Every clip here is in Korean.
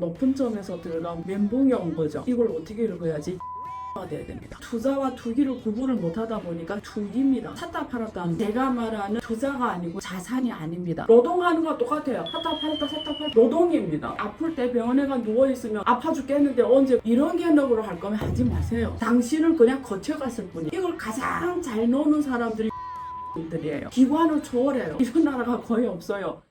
높은 점에서 들어간 멘붕이 온 거죠. 이걸 어떻게 읽어야지? 돼야 됩니다. 투자와 투기를 구분을 못하다 보니까 투기입니다. 샀다 팔았다. 내가 말하는 투자가 아니고 자산이 아닙니다. 노동하는 거 똑같아요. 샀다 팔았다 샀다 팔았다 노동입니다. 아플 때 병원에 가 누워있으면 아파 죽겠는데 언제 이런 개념으로 할 거면 하지 마세요. 당신은 그냥 거쳐갔을 뿐이에요. 이걸 가장 잘 노는 사람들이 들이에요. 기관을 초월해요. 이런 나라가 거의 없어요.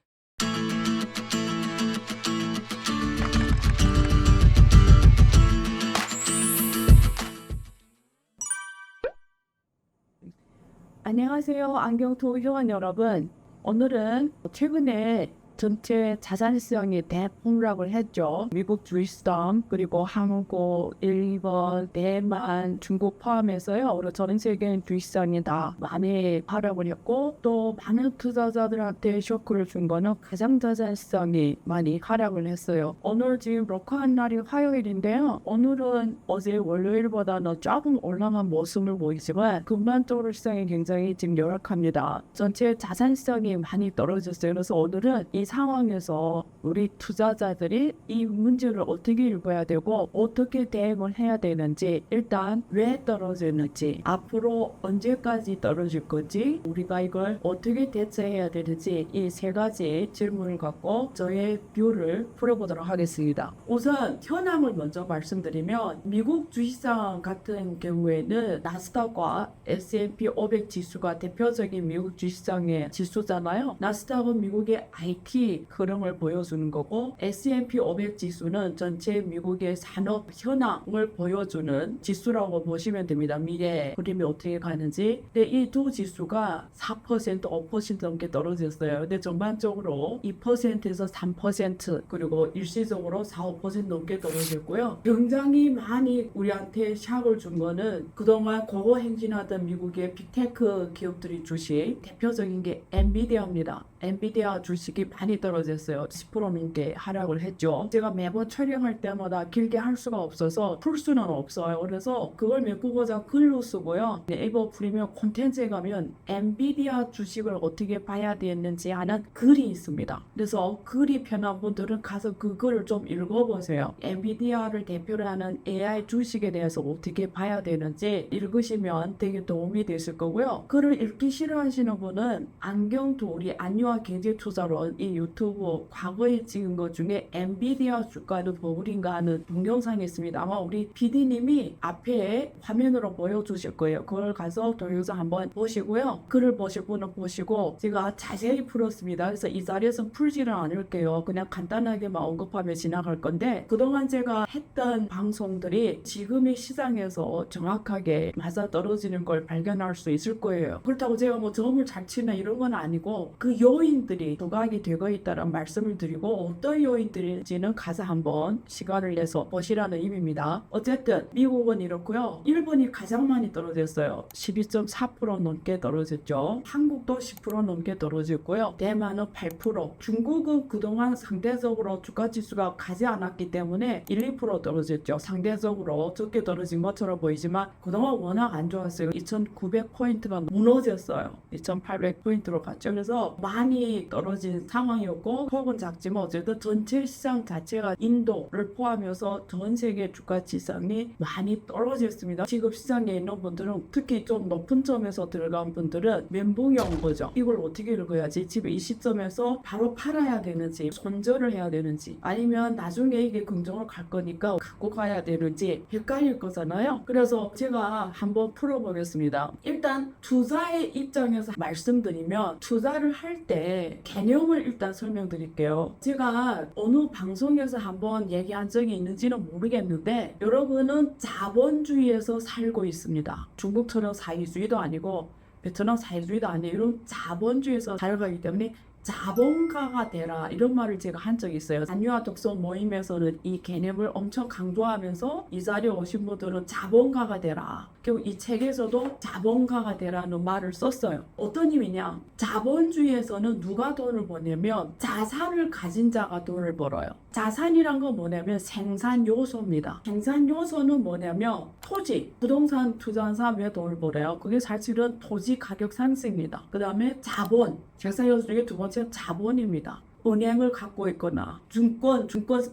안녕하세요. 안경토 회원 여러분. 오늘은 최근에 전체 자산시장이 대폭락을 했죠. 미국 주식시장 그리고 한국, 일본, 대만, 중국 포함해서요. 전 세계 주식시장이 다 많이 하락을 했고 또 많은 투자자들한테 쇼크를 준 거는 가장 자산시장이 많이 하락을 했어요. 오늘 지금 녹화한 날이 화요일인데요. 오늘은 어제 월요일보다는 조금 올라간 모습을 보이지만 근반적으로 시장이 굉장히 지금 열악합니다. 전체 자산시장이 많이 떨어졌어요. 그래서 오늘은 이 상황에서 우리 투자자들이 이 문제를 어떻게 읽어야 되고 어떻게 대응을 해야 되는지, 일단 왜 떨어지는지, 앞으로 언제까지 떨어질 건지, 우리가 이걸 어떻게 대처해야 되는지, 이 세 가지 질문을 갖고 저의 뷰를 풀어보도록 하겠습니다. 우선 현황을 먼저 말씀드리면 미국 주식시장 같은 경우에는 나스닥과 S&P 500 지수가 대표적인 미국 주식시장의 지수잖아요. 나스닥은 미국의 IT 흐름을 보여주는 거고 S&P 500 지수는 전체 미국의 산업 현황을 보여주는 지수라고 보시면 됩니다. 미래 그림이 어떻게 가는지. 근데 이 두 지수가 4%, 5% 넘게 떨어졌어요. 근데 전반적으로 2%에서 3% 그리고 일시적으로 4, 5% 넘게 떨어졌고요. 굉장히 많이 우리한테 샥을 준 거는 그동안 고고 행진하던 미국의 빅테크 기업들이 주식, 대표적인 게 엔비디아입니다. 엔비디아 주식이 많이 떨어졌어요. 10% 넘게 하락을 했죠. 제가 매번 촬영할 때마다 길게 할 수가 없어서 풀 수는 없어요. 그래서 그걸 메꾸고자 글로 쓰고요. 네이버 프리미엄 콘텐츠에 가면 엔비디아 주식을 어떻게 봐야 되는지 하는 글이 있습니다. 그래서 글이 편한 분들은 가서 그 글을 좀 읽어보세요. 엔비디아를 대표로 하는 AI 주식에 대해서 어떻게 봐야 되는지 읽으시면 되게 도움이 되실 거고요. 글을 읽기 싫어하시는 분은 안경도우리 안유아 경제투자론 이 유튜브 과거에 찍은 것 중에 엔비디아 주가는 버블인가 하는 동영상이 있습니다. 아마 우리 PD님이 앞에 화면으로 보여주실 거예요. 그걸 가서 동영상 한번 보시고요. 글을 보실 분은 보시고 제가 자세히 풀었습니다. 그래서 이 자리에서 풀지는 않을게요. 그냥 간단하게만 언급하며 지나갈 건데 그동안 제가 했던 방송들이 지금의 시장에서 정확하게 맞아떨어지는 걸 발견할 수 있을 거예요. 그렇다고 제가 뭐 점을 잘 치는 이런 건 아니고 그 요인들이 조각이 되고 있다는 말씀을 드리고 어떤 요인들인지는 가서 한번 시간을 내서 보시라는 의미입니다. 어쨌든 미국은 이렇고요. 일본이 가장 많이 떨어졌어요. 12.4% 넘게 떨어졌죠. 한국도 10% 넘게 떨어졌고요. 대만은 8%. 중국은 그동안 상대적으로 주가지수가 가지 않았기 때문에 1, 2% 떨어졌죠. 상대적으로 적게 떨어진 것처럼 보이지만 그동안 워낙 안 좋았어요. 2,900포인트가 무너졌어요. 2,800포인트로 갔죠. 그래서 많이 떨어진 상황이었고 폭은 작지만 어쨌든 전체 시장 자체가 인도를 포함해서 전 세계 주가 지상이 많이 떨어졌습니다. 지금 시장에 있는 분들은 특히 좀 높은 점에서 들어간 분들은 멘붕이 온 거죠. 이걸 어떻게 읽어야지? 지금 이 시점에서 바로 팔아야 되는지 손절을 해야 되는지 아니면 나중에 이게 긍정을 갈 거니까 갖고 가야 되는지 헷갈릴 거잖아요. 그래서 제가 한번 풀어보겠습니다. 일단 투자의 입장에서 말씀드리면 투자를 할 때 개념을 일단 설명드릴게요. 제가 어느 방송에서 한번 얘기한 적이 있는지는 모르겠는데 여러분은 자본주의에서 살고 있습니다. 중국처럼 사회주의도 아니고 베트남 사회주의도 아니에요. 이런 자본주의에서 살아가기 때문에 자본가가 되라 이런 말을 제가 한 적이 있어요. 안유아 독서 모임에서는 이 개념을 엄청 강조하면서 이 자리에 오신 분들은 자본가가 되라. 결국 이 책에서도 자본가가 되라는 말을 썼어요. 어떤 의미냐? 자본주의에서는 누가 돈을 버냐면 자산을 가진 자가 돈을 벌어요. 자산이란 건 뭐냐면 생산 요소입니다. 생산 요소는 뭐냐면 토지, 부동산 투자한 사람이 돈을 벌어요. 그게 사실은 토지 가격 상승입니다. 그 다음에 자본, 생산 요소 중에 두 번째는 자본입니다. 은행을 갖고 있거나 증권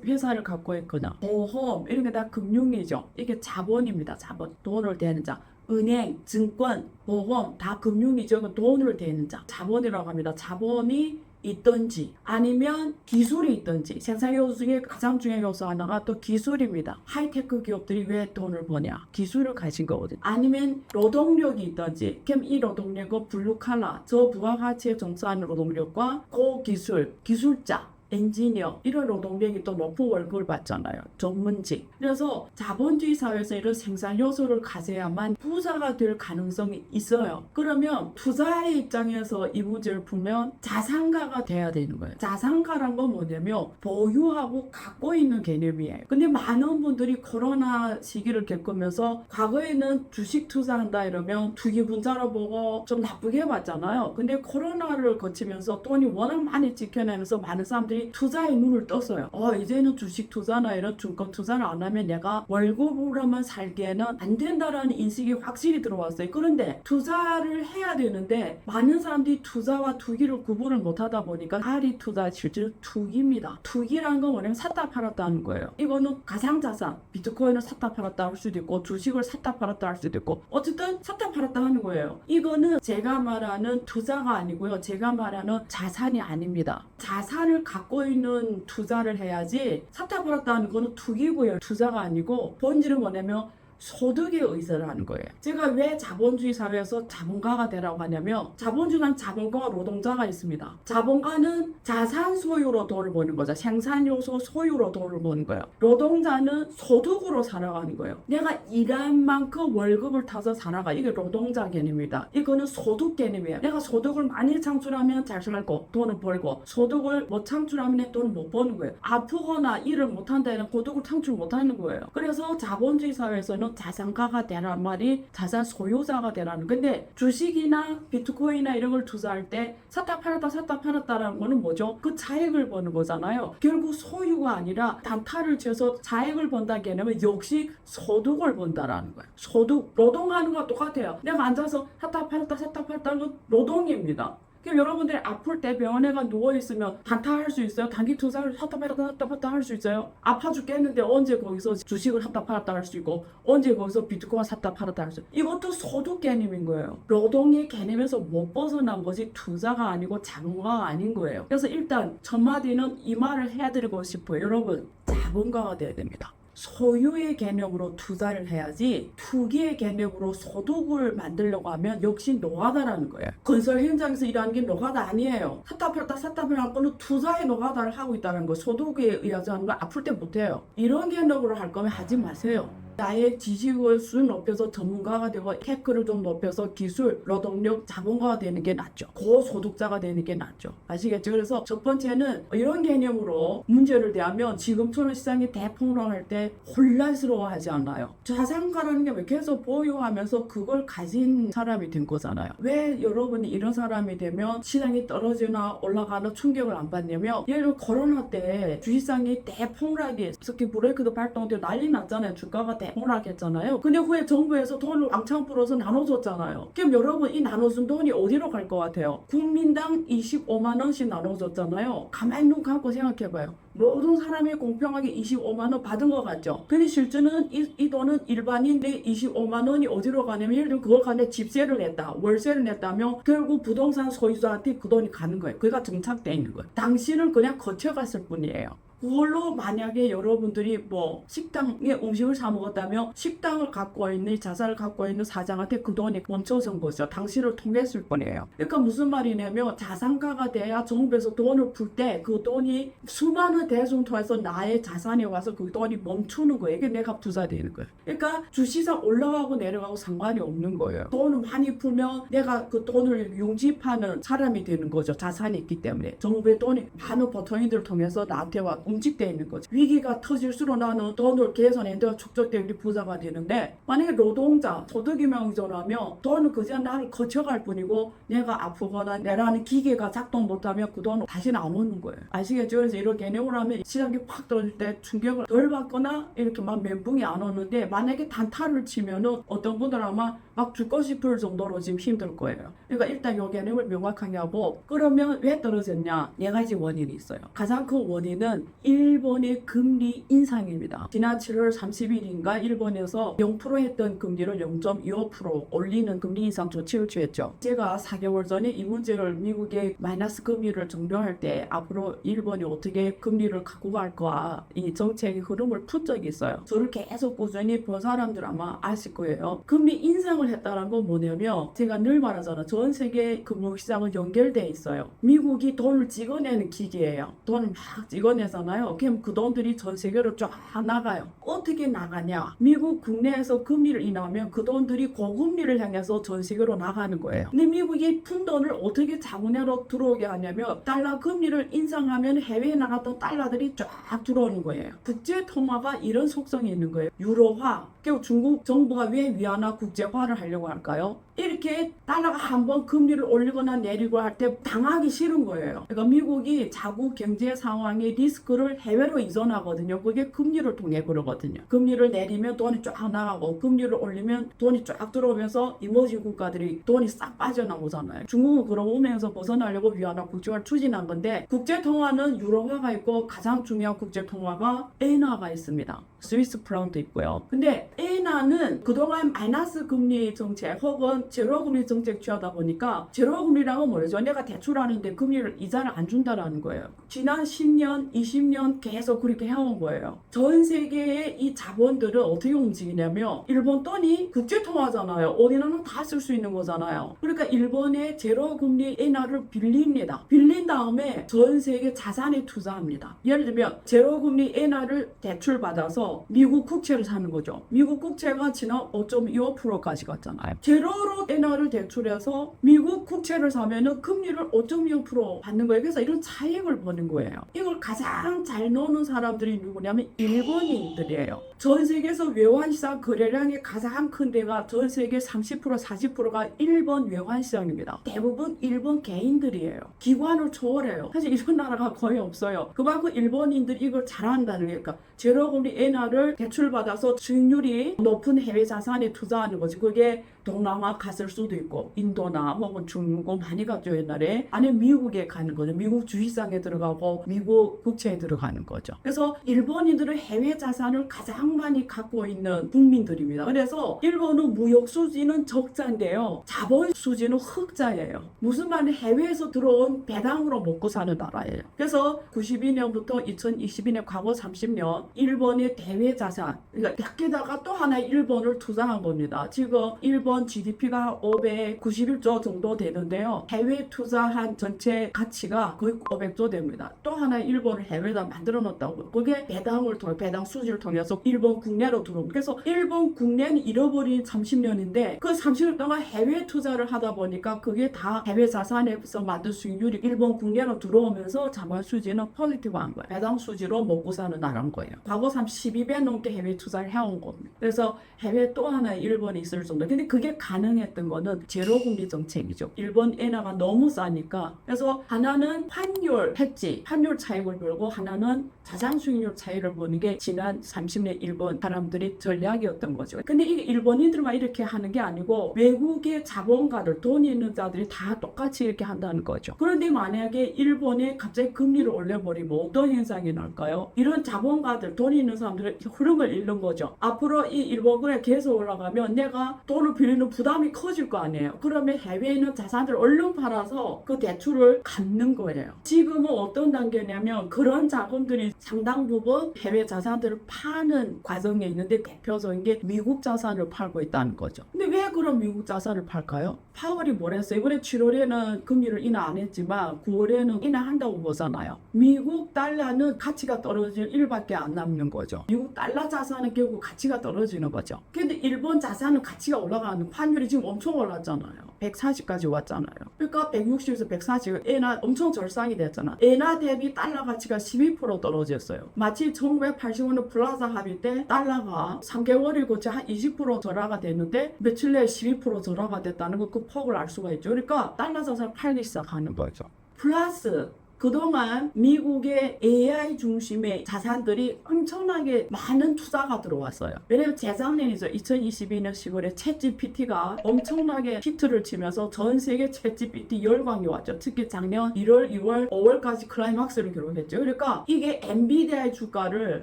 회사를 갖고 있거나 보험 이런 게 다 금융이죠. 이게 자본입니다. 자본. 돈을 대는 자. 은행, 증권, 보험 다 금융이죠. 돈을 대는 자. 자본이라고 합니다. 자본이 있든지 아니면 기술이 있든지 생산 요소 중에 가장 중요한 요소 하나가 또 기술입니다. 하이테크 기업들이 왜 돈을 버냐? 기술을 가진 거거든요. 아니면 노동력이 있든지 그럼 이 노동력은 블루칼라, 저부가가치에 종사하는 노동력과 고기술, 기술자 엔지니어 이런 노동력이 또 높은 월급을 받잖아요. 전문직. 그래서 자본주의 사회에서 이런 생산 요소를 가져야만 부자가 될 가능성이 있어요. 그러면 투자의 입장에서 이 문제를 풀면 자산가가 돼야 되는 거예요. 자산가란 건 뭐냐면 보유하고 갖고 있는 개념이에요. 근데 많은 분들이 코로나 시기를 겪으면서 과거에는 주식 투자한다 이러면 투기분자로 보고 좀 나쁘게 봤잖아요. 근데 코로나를 거치면서 돈이 워낙 많이 찍혀내면서 많은 사람들이 투자에 눈을 떴어요. 이제는 주식 투자나 이런 증권 투자를 안 하면 내가 월급으로만 살기에는 안 된다라는 인식이 확실히 들어왔어요. 그런데 투자를 해야 되는데 많은 사람들이 투자와 투기를 구분을 못하다 보니까 할이 투자 실제로 투기입니다. 투기라는 건 뭐냐면 샀다 팔았다 하는 거예요. 이거는 가상자산, 비트코인을 샀다 팔았다 할 수도 있고 주식을 샀다 팔았다 할 수도 있고 어쨌든 샀다 팔았다 하는 거예요. 이거는 제가 말하는 투자가 아니고요. 제가 말하는 자산이 아닙니다. 자산을 갖고 있는 투자를 해야지 샀다 팔았다 하는 거는 투기고요. 투자가 아니고 본질은 뭐냐면 소득의 의사를 하는 거예요. 제가 왜 자본주의 사회에서 자본가가 되라고 하냐면 자본주의는 자본가와 노동자가 있습니다. 자본가는 자산 소유로 돈을 버는 거죠. 생산 요소 소유로 돈을 버는 거예요. 노동자는 소득으로 살아가는 거예요. 내가 일한 만큼 월급을 타서 살아가. 이게 노동자 개념입니다. 이거는 소득 개념이에요. 내가 소득을 많이 창출하면 잘 살고 돈을 벌고 소득을 못 창출하면 돈을 못 버는 거예요. 아프거나 일을 못한다 이런 소득을 창출 못하는 거예요. 그래서 자본주의 사회에서는 자산가가 되라는 말이 자산 소유자가 되라는. 근데 주식이나 비트코인이나 이런 걸 투자할 때 샀다 팔았다라는 거는 뭐죠? 그 차익을 버는 거잖아요. 결국 소유가 아니라 단타를 쳐서 차익을 번다는 개념은 역시 소득을 번다라는 거예요. 소득, 노동하는 거와 똑같아요. 내가 앉아서 샀다 팔았다는 건 노동입니다. 그럼 여러분들이 아플 때 병원에 가 누워있으면 단타할 수 있어요? 단기 투자를 샀다 팔았다 할 수 있어요? 아파 죽겠는데 언제 거기서 주식을 샀다 팔았다 할 수 있고 언제 거기서 비트코인 샀다 팔았다 할 수 있고 이것도 소득 개념인 거예요. 노동의 개념에서 못 벗어난 것이 투자가 아니고 자본가가 아닌 거예요. 그래서 일단 첫 마디는 이 말을 해드리고 싶어요. 여러분 자본가가 돼야 됩니다. 소유의 개념으로 투자를 해야지 투기의 개념으로 소득을 만들려고 하면 역시 노가다라는 거예요. 건설 현장에서 일하는 게 노가다 아니에요. 샀다 팔았다 거는 투자의 노가다를 하고 있다는 거. 소득에 의해서 하는 거 아플 때 못해요. 이런 개념으로 할 거면 하지 마세요. 나의 지식을 수준 높여서 전문가가 되고 테크를 좀 높여서 기술, 노동력, 자본가가 되는 게 낫죠. 고소득자가 되는 게 낫죠. 아시겠죠? 그래서 첫 번째는 이런 개념으로 문제를 대하면 지금처럼 시장이 대폭락할 때 혼란스러워하지 않나요? 자산가라는 게 왜 계속 보유하면서 그걸 가진 사람이 된 거잖아요. 왜 여러분이 이런 사람이 되면 시장이 떨어지나 올라가는 충격을 안 받냐면 예를 들어 코로나 때 주식시장이 대폭락이 특히 브레이크도 발동되고 난리 났잖아요. 주가가 대폭락했잖아요. 근데 후에 정부에서 돈을 왕창 풀어서 나눠줬잖아요. 그럼 여러분 이 나눠준 돈이 어디로 갈 것 같아요? 국민당 25만 원씩 나눠줬잖아요. 가만히 눈 감고 생각해봐요. 모든 사람이 공평하게 25만 원 받은 것 같죠? 근데 실제는 이 돈은 일반인의 25만 원이 어디로 가냐면 예를 들어 그걸 가는데 집세를 냈다, 월세를 냈다면 결국 부동산 소유자한테 그 돈이 가는 거예요. 그가 정착되어 있는 거예요. 당신은 그냥 거쳐갔을 뿐이에요. 그걸로 만약에 여러분들이 뭐 식당에 음식을 사 먹었다면 식당을 갖고 있는 자산을 갖고 있는 사장한테 그 돈이 멈춰선 거죠. 당신을 통했을 뿐이에요. 그러니까 무슨 말이냐면 자산가가 돼야 정부에서 돈을 풀 때 그 돈이 수많은 대중 통해서 나의 자산에 와서 그 돈이 멈추는 거예요. 이게 내가 투자되는 거예요. 그러니까 주시장 올라가고 내려가고 상관이 없는 거예요. 돈을 많이 풀면 내가 그 돈을 융집하는 사람이 되는 거죠. 자산이 있기 때문에 정부의 돈이 많은 보통인들을 통해서 나한테 와 움직돼 있는 거죠. 위기가 터질수록 나는 돈을 계산해 내가 축적돼 우리 부자가 되는데, 만약에 노동자 소득이 명의조라면 돈은 그저 나를 거쳐갈 뿐이고 내가 아프거나 내라는 기계가 작동 못하면 그 돈은 다시는 안 오는 거예요. 아시겠죠? 그래서 이런 개념을 하면 시장이 확 떨어질 때 충격을 덜 받거나 이렇게 막 멘붕이 안 오는데, 만약에 단타를 치면은 어떤 분들은 아마 막 죽고 싶을 정도로 지금 힘들 거예요. 그러니까 일단 이 개념을 명확하게 하고, 그러면 왜 떨어졌냐? 네 가지 원인이 있어요. 가장 큰 원인은 일본의 금리 인상입니다. 지난 7월 30일인가 일본에서 0% 했던 금리를 0.25% 올리는 금리 인상 조치를 취했죠. 제가 4개월 전에 이 문제를 미국의 마이너스 금리를 정료할 때 앞으로 일본이 어떻게 금리를 갖고 갈까 이 정책의 흐름을 푼 적이 있어요. 저를 계속 꾸준히 본 사람들 아마 아실 거예요. 금리 인상을 했다는 건 뭐냐면, 제가 늘 말하잖아요. 전 세계 금융시장은 연결돼 있어요. 미국이 돈을 찍어내는 기계예요. 돈을 막 찍어내잖아요. 그럼 그 돈들이 전 세계로 쫙 나가요. 어떻게 나가냐? 미국 국내에서 금리를 인하하면 그 돈들이 고금리를 향해서 전 세계로 나가는 거예요. 근데 미국이 푼 돈을 어떻게 자국내로 들어오게 하냐면, 달러 금리를 인상하면 해외에 나갔던 달러들이 쫙 들어오는 거예요. 국제 통화가 이런 속성이 있는 거예요. 유로화. 그리고 중국 정부가 왜 위안화 국제화를 하려고 할까요? 이렇게 달러가 한번 금리를 올리거나 내리고 할 때 당하기 싫은 거예요. 그러니까 미국이 자국 경제 상황의 리스크를 해외로 이전하거든요. 그게 금리를 통해 그러거든요. 금리를 내리면 돈이 쫙 나가고, 금리를 올리면 돈이 쫙 들어오면서 이머지 국가들이 돈이 싹 빠져나오잖아요. 중국은 그런 운명에서 벗어나려고 위안화 국제화를 추진한 건데, 국제통화는 유로화가 있고 가장 중요한 국제통화가 엔화가 있습니다. 스위스 프랑도 있고요. 근데 엔화는 그동안 마이너스 금리 정책 혹은 제로 금리 정책 취하다 보니까, 제로 금리라는 건 뭐죠? 내가 대출하는데 금리를 이자를 안 준다라는 거예요. 지난 10년, 20년 계속 그렇게 해온 거예요. 전 세계의 이 자본들은 어떻게 움직이냐면, 일본 돈이 국제통화잖아요. 어디 나라는 다 쓸 수 있는 거잖아요. 그러니까 일본의 제로 금리 엔화를 빌립니다. 빌린 다음에 전 세계 자산에 투자합니다. 예를 들면 제로 금리 엔화를 대출 받아서 미국 국채를 사는 거죠. 미국 국채가 지난 5.25%까지 갔잖아요. 제로로 엔화를 대출해서 미국 국채를 사면은 금리를 5.25% 받는 거예요. 그래서 이런 차익을 버는 거예요. 이걸 가장 잘 노는 사람들이 누구냐면 일본인들이에요. 전 세계에서 외환시장 거래량이 가장 큰 데가 전 세계 30% 40%가 일본 외환시장입니다. 대부분 일본 개인들이에요. 기관을 초월해요. 사실 이런 나라가 거의 없어요. 그만큼 일본인들이 이걸 잘한다는 거니까, 제로금리 엔화를 대출받아서 수익률이 높은 해외 자산에 투자하는 거지. 그게 동남아 갔을 수도 있고, 인도나 혹은 중국 많이 갔죠 옛날에. 아니면 미국에 가는 거죠. 미국 주식시장에 들어가고 미국 국채에 들어가는 거죠. 그래서 일본인들은 해외 자산을 가장 많이 갖고 있는 국민들입니다. 그래서 일본은 무역 수지는 적자인데요, 자본 수지는 흑자예요. 무슨 말은 해외에서 들어온 배당으로 먹고 사는 나라예요. 그래서 92년부터 2022년 과거 30년 일본의 대외 자산, 그러니까 밖에다가 또 하나 일본을 투자한 겁니다. 지금 일본 GDP가 591조 정도 되는데요, 해외 투자한 전체 가치가 거의 500조 됩니다. 또 하나 일본을 해외에다 만들어 놓았다고. 그게 배당 수지를 통해서 일본 국내로 들어옵니다. 그래서 일본 국내는 잃어버린 30년인데 그 30년 동안 해외 투자를 하다 보니까 그게 다 해외 자산에서 만든 수익률이 일본 국내로 들어오면서 자본 수지는 포지티브한 거예요. 배당 수지로 먹고 사는 나라인 거예요. 과거 12배 넘게 해외 투자를 해온 겁니다. 그래서 해외 또 하나 일본이 있을 정도. 근데 그게 가능했던 거는 제로금리 정책이죠. 일본 엔화가 너무 싸니까. 그래서 하나는 환율 해지, 환율 차익을 벌고, 하나는 자산 수익률 차이를 보는 게 지난 30년 일본 사람들이 전략이었던 거죠. 근데 이게 일본인들만 이렇게 하는 게 아니고 외국의 자본가들, 돈 있는 자들이 다 똑같이 이렇게 한다는 거죠. 그런데 만약에 일본이 갑자기 금리를 올려버리면 어떤 현상이 날까요? 이런 자본가들, 돈 있는 사람들의 흐름을 잃는 거죠. 앞으로 이 일본군에 계속 올라가면 내가 돈을 빌리는 부담이 커질 거 아니에요. 그러면 해외에 있는 자산들을 얼른 팔아서 그 대출을 갚는 거예요. 지금은 어떤 단계냐면 그런 자금들이 상당 부분 해외 자산들을 파는 과정에 있는데, 대표적인 게 미국 자산을 팔고 있다는 거죠. 근데 왜 그럼 미국 자산을 팔까요? 파월이 뭐랬어요? 이번에 7월에는 금리를 인하 안 했지만 9월에는 인하한다고 보잖아요. 미국 달러는 가치가 떨어질 일밖에 안 남는 거죠. 미국 달러 자산은 결국 가치가 떨어지는 떨어지는 거죠. 근데 일본 자산은 가치가 올라가는 환율이 지금 엄청 올랐잖아요. 140까지 왔잖아요. 그러니까 160에서 140, 엔화 엄청 절상이 됐잖아. 엔화 대비 달러 가치가 12% 떨어졌어요. 마치 1985년 플라자 합의 때 달러가 3개월이 거치 한 20% 절하가 됐는데 며칠 내에 12% 절하가 됐다는 거 그 폭을 알 수가 있죠. 그러니까 달러 자산을 팔기 시작하는 거죠. 플러스 그동안 미국의 AI 중심의 자산들이 엄청나게 많은 투자가 들어왔어요. 왜냐면 재작년이죠. 2022년 10월에 챗GPT가 엄청나게 히트를 치면서 전 세계 챗GPT 열광이 왔죠. 특히 작년 1월, 2월, 5월까지 클라이막스를 기록했죠. 그러니까 이게 엔비디아의 주가를,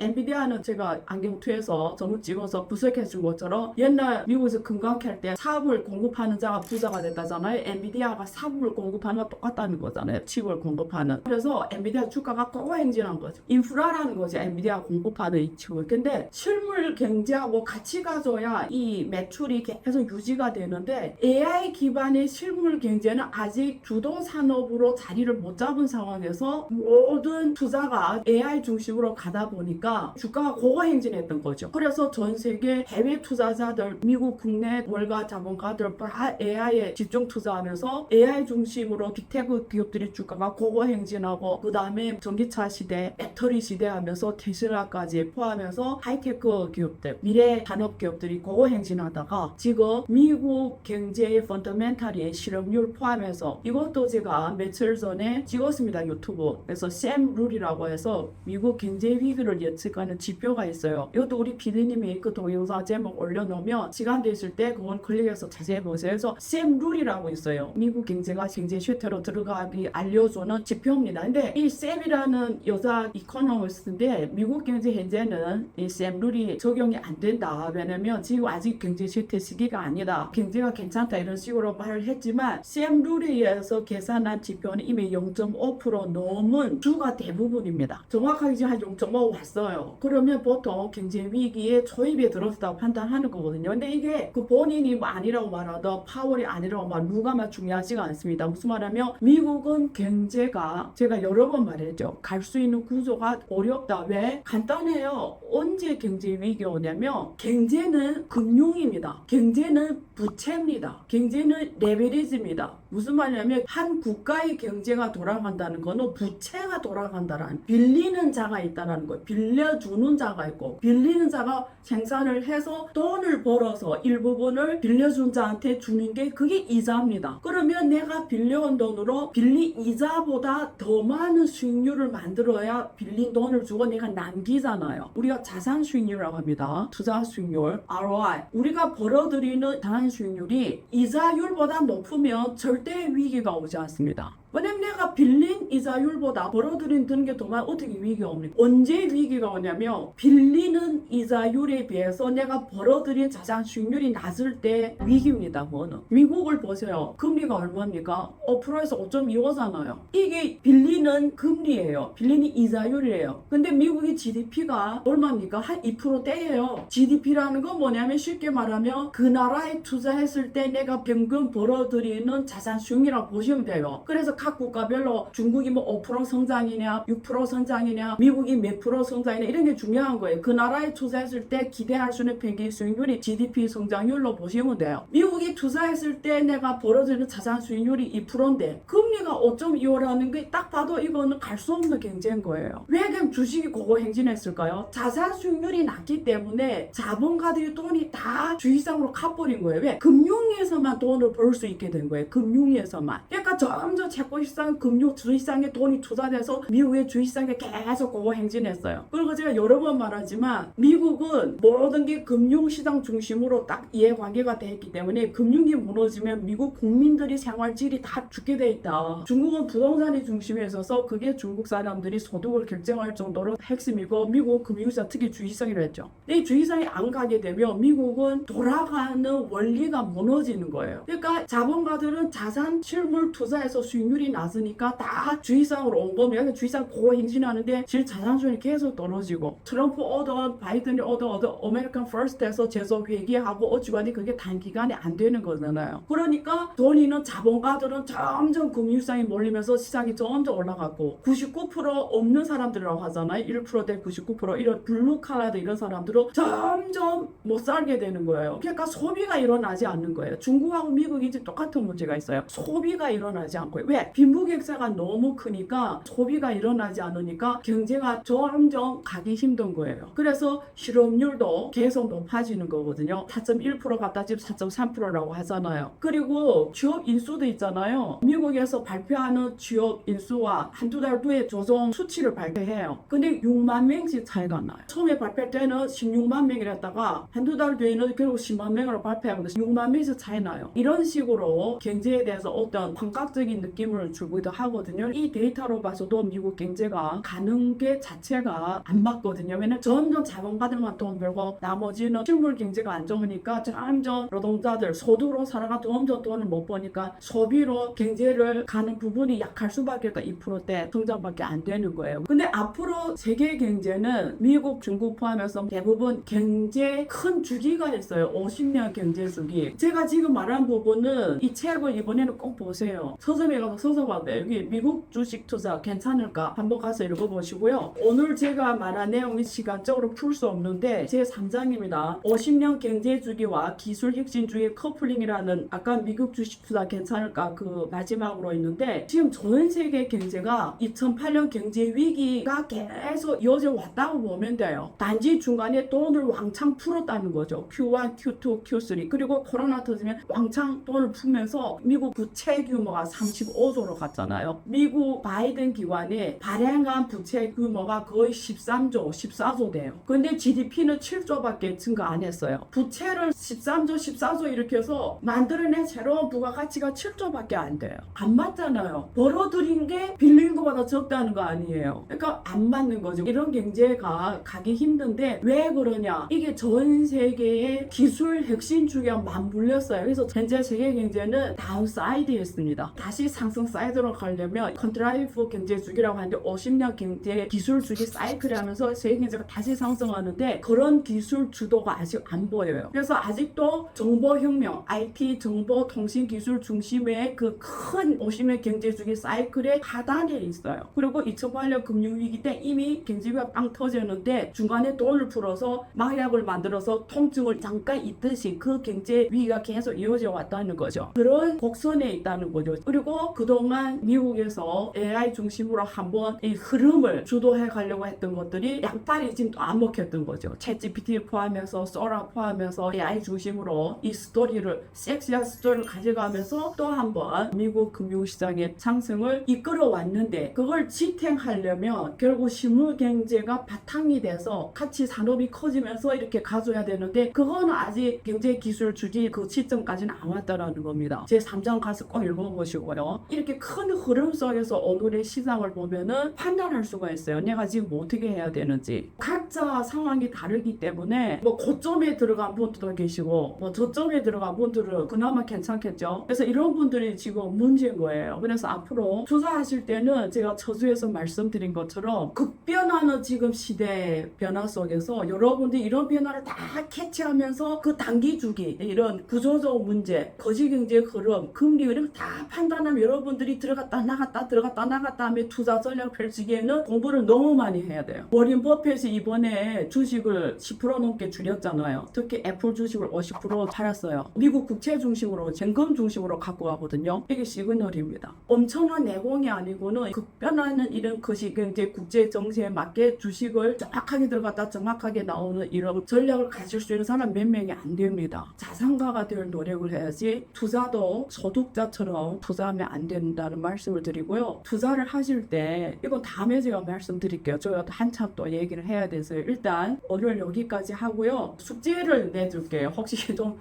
엔비디아는 제가 안경2에서 전문 찍어서 분석해 준 것처럼 옛날 미국에서 금광 캘 때 사업을 공급하는 자가 부자가 됐다잖아요. 엔비디아가 사업을 공급하는 거 똑같다는 거잖아요. 칩을 공급하는. 그래서 엔비디아 주가가 고행진한 거죠. 인프라라는 거죠. 엔비디아 공급하는 이 칩을. 근데 실물 경제하고 같이 가져야 이 매출이 계속 유지가 되는데 AI 기반의 실물 경제는 아직 주도 산업으로 자리를 못 잡은 상황에서 모든 투자가 AI 중심으로 가다 보니까 주가가 고행진했던 거죠. 그래서 전 세계 해외 투자자들, 미국 국내 월가 자본가들 다 AI에 집중 투자하면서 AI 중심으로 빅테크 기업들의 주가가 고행진 하고 그 다음에 전기차 시대, 배터리 시대 하면서 테슬라까지 포함해서 하이테크 기업들, 미래 산업 기업들이 고행진하다가 지금 미국 경제의 펀더멘탈의 실업률 포함해서 이것도 제가 며칠 전에 찍었습니다. 유튜브. 그래서 샘 룰이라고 해서 미국 경제 위기를 예측하는 지표가 있어요. 이것도 우리 PD님이 그 동영상 제목 올려놓으면 시간 되실 때 그건 클릭해서 자세히 보세요. 그래서 샘 룰이라고 있어요. 미국 경제가 경제 쇠퇴로 들어가기 알려주는 지표입니다. 근데 이 샘이라는 여자 이코노미스트인데 미국 경제 현재는 이 샘 룰이 적용이 안 된다. 왜냐면 지금 아직 경제 쇠퇴 시기가 아니다. 경제가 괜찮다 이런 식으로 말을 했지만 샘 룰에 의해서 계산한 지표는 이미 0.5% 넘은 주가 대부분입니다. 정확하게 지금 한 0.5 왔어요. 그러면 보통 경제 위기에 초입에 들었다고 판단하는 거거든요. 근데 이게 그 본인이 뭐 아니라고 말하던 파월이 아니라고 말 누가 말 중요하지가 않습니다. 무슨 말하면 미국은 경제가 제가 여러 번 말했죠. 갈 수 있는 구조가 어렵다. 왜? 간단해요. 언제 경제 위기 오냐면 경제는 금융입니다. 경제는 부채입니다. 경제는 레버리지입니다. 무슨 말이냐면 한 국가의 경제가 돌아간다는 거는 부채가 돌아간다라는 빌리는 자가 있다는 거예요. 빌려주는 자가 있고 빌리는 자가 생산을 해서 돈을 벌어서 일부분을 빌려준 자한테 주는 게 그게 이자입니다. 그러면 내가 빌려온 돈으로 빌리 이자보다 더 많은 수익률을 만들어야 빌린 돈을 주고 내가 남기잖아요. 우리가 자산 수익률이라고 합니다. 투자 수익률 ROI. 우리가 벌어들이는 자산 수익률이 이자율보다 높으면 절대 위기가 오지 않습니다. 왜냐면 내가 빌린 이자율보다 벌어들인 드는 게 더 많아 어떻게 위기가 옵니까? 언제 위기가 오냐면 빌리는 이자율에 비해서 내가 벌어들인 자산 수익률이 낮을 때 위기입니다. 뭐는 미국을 보세요. 금리가 얼마입니까? 5%에서 5.25잖아요. 이게 빌리는 금리예요. 빌리는 이자율이에요. 근데 미국의 GDP가 얼마입니까? 한 2%대예요. GDP라는 건 뭐냐면 쉽게 말하면 그 나라에 투자했을 때 내가 평균 벌어들이는 자산 수익이라고 보시면 돼요. 그래서 각 국가별로 중국이 뭐 5% 성장이냐 6% 성장이냐 미국이 몇 프로 성장이냐 이런 게 중요한 거예요. 그 나라에 투자했을 때 기대할 수 있는 평균 수익률이 GDP 성장률로 보시면 돼요. 미국이 투자했을 때 내가 벌어들이는 자산 수익률이 2%인데 금리가 5.25라는 게 딱 봐도 이거는 갈 수 없는 경제인 거예요. 왜 그럼 주식이 고고행진했을까요? 자산 수익률이 낮기 때문에 자본가들이 돈이 다 주식상으로 가버린 거예요. 왜? 금융위에서만 돈을 벌 수 있게 된 거예요. 금융위에서만. 그러니까 점점 채권시장, 금융, 주식시장에 돈이 투자돼서 미국의 주식시장에 계속 고고행진했어요. 그리고 제가 여러 번 말하지만 미국은 모든 게 금융시장 중심으로 딱 이해관계가 돼 있기 때문에 금융이 무너지면 미국 국민들이 생활질이 다 죽게 돼 있다. 중국은 부동산이 중심에 있어서 그게 중국 사람들이 소득을 결정할 정도로 핵심이고 미국 금융시장 특히 주식시장이라 했죠. 이 주식시장이 안 가게 되면 미국은 돌아가는 원리가 무너지는 거예요. 그러니까 자본가들은 자산 실물 투자해서 수익률이 환율이 낮으니까 다 주의사항으로 온 겁니다. 주의사항 보고 행진하는데 질 자산순이 계속 떨어지고 트럼프 오던 바이든이 오던 아메리칸 퍼스트에서 재속 회기하고 어찌간히 그게 단기간에 안 되는 거잖아요. 그러니까 돈 있는 자본가들은 점점 금융시장에 몰리면서 시장이 점점 올라가고 99% 없는 사람들이라고 하잖아요. 1%대 99% 이런 블루칼라드 이런 사람들은 점점 못 살게 되는 거예요. 그러니까 소비가 일어나지 않는 거예요. 중국하고 미국이 이제 똑같은 문제가 있어요. 소비가 일어나지 않고요. 왜? 빈부격차가 너무 크니까 소비가 일어나지 않으니까 경제가 점점 가기 힘든 거예요. 그래서 실업률도 계속 높아지는 거거든요. 4.1% 갔다 지금 4.3%라고 하잖아요. 그리고 취업 인수도 있잖아요. 미국에서 발표하는 취업 인수와 한두 달 후에 조정 수치를 발표해요. 근데 6만 명씩 차이가 나요. 처음에 발표 때는 16만 명이랬다가 한두 달 뒤에는 결국 10만 명으로 발표하거든요. 6만 명씩 차이 나요. 이런 식으로 경제에 대해서 어떤 감각적인 느낌을 주기도 하거든요. 이 데이터로 봐서도 미국 경제가 가는 게 자체가 안 맞거든요. 왜냐면 점점 자본가들만 돈 벌고 나머지는 실물 경제가 안 좋으니까 점점 노동자들 소득으로 살아가 점점 돈을 못 버니까 소비로 경제를 가는 부분이 약할 수밖에 없다. 2%대 성장밖에 안 되는 거예요. 근데 앞으로 세계 경제는 미국, 중국 포함해서 대부분 경제 큰 주기가 있어요. 50년 경제 주기. 제가 지금 말한 부분은 이 책을 이번에는 꼭 보세요. 서점에 가서 서점한데 여기 미국 주식 투자 괜찮을까? 한번 가서 읽어보시고요. 오늘 제가 말한 내용이 시간적으로 풀 수 없는데 제 3장입니다. 50년 경제 주기와 기술 혁신주의 커플링이라는 아까 미국 주식 투자 괜찮을까? 그 마지막으로 있는데 지금 전 세계 경제가 2008년 경제 위기가 계속 이어져 왔다고 보면 돼요. 단지 중간에 돈을 왕창 풀었다는 거죠. Q1, Q2, Q3 그리고 코로나 터지면 왕창 돈을 풀면서 미국 부채 규모가 35조로 갔잖아요. 미국 바이든 기관에 발행한 부채 규모가 거의 13조, 14조 돼요. 근데 GDP는 7조밖에 증가 안 했어요. 부채를 13조, 14조 이렇게 해서 만들어낸 새로운 부가가치가 7조밖에 안 돼요. 안 맞잖아요. 벌어들인 게 빌린 것보다 적다는 거 아니에요. 그러니까 안 맞는 거죠. 이런 경제가 가기 힘든데 왜 그러냐? 이게 전 세계의 기술 혁신 주기가 맞물렸어요. 그래서 현재 세계 경제는 다운사이드였습니다. 다시 상승 사이드로 가려면 컨트라이브 경제 주기라고 하는데 50년 경제 기술 주기 사이클을 하면서 세계 경제가 다시 상승하는데 그런 기술 주도가 아직 안 보여요. 그래서 아직도 정보혁명, IT 정보통신기술 중심의 그 큰 50년 경제 주기 사이클의 하단에 있어요. 그리고 2008년 금융위기 때 이미 경제가 빵 터졌는데 중간에 돈을 풀어서 마약을 만들어서 통증을 잠깐 있듯이 그 경제 위기가 계속 이어져 왔다는 거죠. 그런 곡선에 있다는 거죠. 그리고 그동안 미국에서 AI 중심으로 한번 이 흐름을 주도해 가려고 했던 것들이 양팔이 지금 또 안 먹혔던 거죠. 챗GPT 포함해서 소라 포함해서 AI 중심으로 이 스토리를 섹시한 스토리를 가져가면서 또 한번 미국 금융시장의 상승을 이끌어 왔는데 그걸 지탱하려면 결국 실물 경제가 바탕이 돼서 같이 산업이 커지면서 이렇게 가져야 되는데 그거는 아직 경제 기술 주기 그 시점까지는 안 왔다라는 겁니다. 제 3장 가서 꼭 읽어보시고요. 이렇게 큰 흐름 속에서 오늘의 시장을 보면은 판단할 수가 있어요. 내가 지금 뭐 어떻게 해야 되는지. 각자 상황이 다르기 때문에 뭐 고점에 들어간 분들도 계시고 뭐 저점에 들어간 분들은 그나마 괜찮겠죠. 그래서 이런 분들이 지금 문제인 거예요. 그래서 앞으로 투자하실 때는 제가 저주에서 말씀드린 것처럼 급변하는 지금 시대 변화 속에서 여러분들이 이런 변화를 다 캐치하면서 그 단기 주기 이런 구조적 문제, 거시경제 흐름, 금리 흐름 다 판단하면 여러분들이 들어갔다 나갔다 하면 투자 전략 펼치기에는 공부를 너무 많이 해야 돼요. 워린 버핏이 이번에 주식을 10% 넘게 줄였잖아요. 특히 애플 주식을 50% 팔았어요. 미국 국채 중심으로 쟁금 중심으로 갖고 가거든요. 이게 시그널입니다. 엄청난 내공이 아니고는 급변하는 이런 거시경제 국제 정세에 맞게 주식을 정확하게 들어갔다 정확하게 나오는 이런 전략을 가질 수 있는 사람 몇 명이 안 됩니다. 자산가가 될 노력을 해야지 투자도 소득자처럼 투자하면 안 된다는 말씀을 드리고요. 투자를 하실 때 이건 다음에 제가 말씀드릴게요. 저희가 한참 또 얘기를 해야 돼서 일단 오늘 여기까지 하고요. 숙제를 내줄게요. 혹시 좀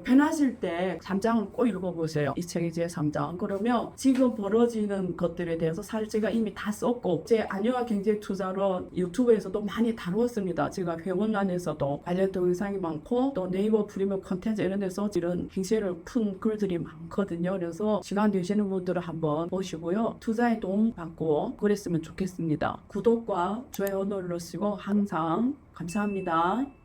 편하실 때 3장을 꼭 읽어보세요. 이 책의 제 3장. 그러면 지금 벌어지는 것들에 대해서 사실 제가 이미 다 썼고 제 안녕한 경제 투자론 유튜브에서도 많이 다루었습니다. 제가 회원란에서도 관련 동영상이 많고 또 네이버 프리미엄 컨텐츠 이런 데서 이런 경제를 푼 글들이 많거든요. 그래서 시간 되시는 분들은 한번 보시고요. 투자에 도움 받고 그랬으면 좋겠습니다. 구독과 좋아요 눌러주시고 항상 감사합니다.